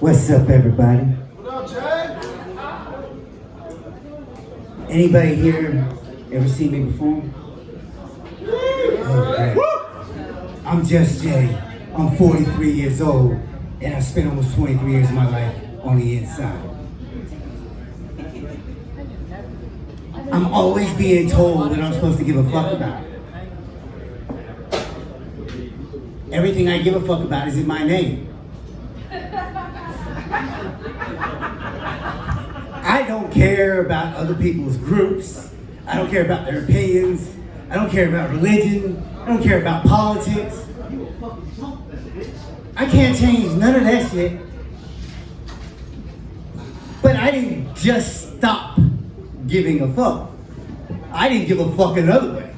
What's up, everybody? What up, Jay? Anybody here ever seen me perform? Okay. I'm Just Jay. I'm 43 years old, and I spent almost 23 years of my life on the inside. I'm always being told that I'm supposed to give a fuck about. Everything I give a fuck about is in my name. I don't care about other people's groups. I don't care about their opinions. I don't care about religion. I don't care about politics. I can't change none of that shit. But I didn't just stop giving a fuck. I didn't give a fuck another way.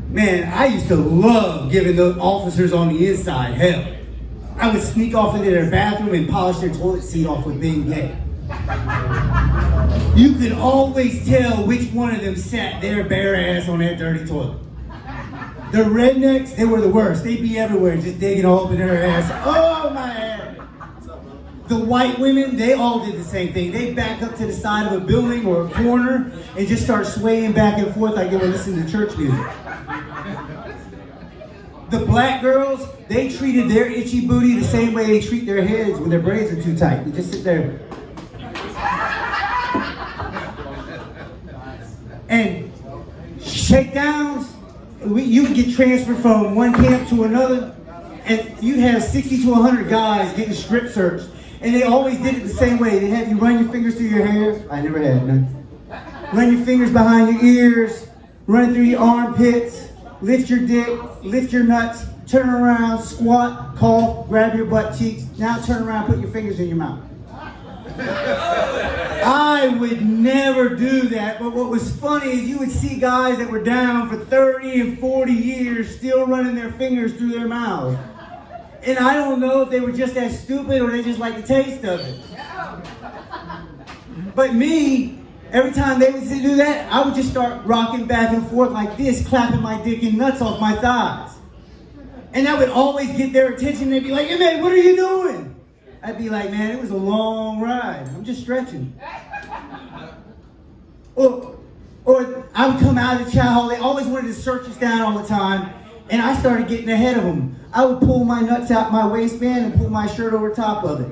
Man, I used to love giving the officers on the inside hell. I would sneak off into their bathroom and polish their toilet seat off with being gay. You could always tell which one of them sat their bare ass on that dirty toilet. The rednecks, they were the worst. They'd be everywhere just digging all up in their ass. Oh, my ass. The white women, they all did the same thing. They'd back up to the side of a building or a corner and just start swaying back and forth like they were listening to church music. The black girls, they treated their itchy booty the same way they treat their heads when their braids are too tight. They just sit there. And shakedowns, you would get transferred from one camp to another, and you'd have 60 to 100 guys getting strip searched. And they always did it the same way. They'd have you run your fingers through your hair. I never had none. Run your fingers behind your ears, run through your armpits, lift your dick, lift your nuts, turn around, squat, cough, grab your butt cheeks. Now turn around, put your fingers in your mouth. I would never do that, but what was funny is you would see guys that were down for 30 and 40 years still running their fingers through their mouths. And I don't know if they were just that stupid or they just like the taste of it. But me, every time they would do that, I would just start rocking back and forth like this, clapping my dick and nuts off my thighs. And that would always get their attention. They'd be like, "Hey man, what are you doing?" I'd be like, "Man, it was a long ride. I'm just stretching." Or I would come out of the chow hall. They always wanted to search us down all the time. And I started getting ahead of them. I would pull my nuts out my waistband and pull my shirt over top of it.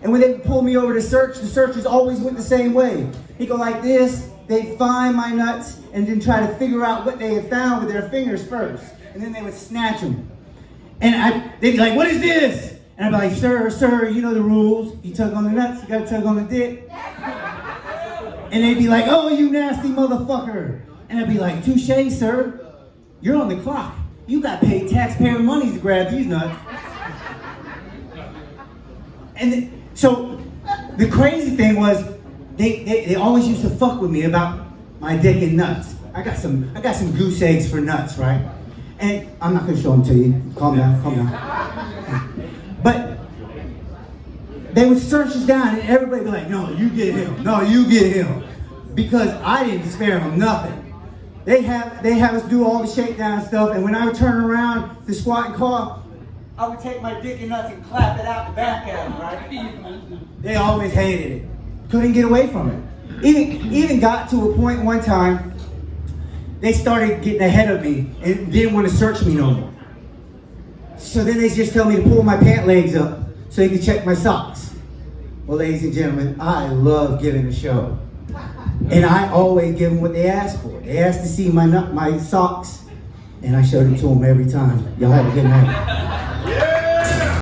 And when they would pull me over to search, the searchers always went the same way. They'd go like this. They'd find my nuts and then try to figure out what they had found with their fingers first. And then they would snatch them. And they'd be like, "What is this?" And I'd be like, sir, you know the rules. You tug on the nuts, you gotta tug on the dick. And they'd be like, "Oh, you nasty motherfucker." And I'd be like, "Touche, sir. You're on the clock. You got paid taxpayer money to grab these nuts." And so the crazy thing was, they always used to fuck with me about my dick and nuts. I got some goose eggs for nuts, right? And I'm not gonna show them to you. Calm down. But they would search us down, and everybody would be like, "No, you get him. No, you get him," because I didn't spare them nothing. They have us do all the shakedown stuff, and when I would turn around to squat and cough, I would take my dick and nuts and clap it out the back at them, right? They always hated it. Couldn't get away from it. Even got to a point one time, they started getting ahead of me and didn't want to search me no more. So then they just tell me to pull my pant legs up so they could check my socks. Well, ladies and gentlemen, I love giving a show. And I always give them what they ask for. They asked to see my socks, and I showed it to them every time. Y'all have a good night.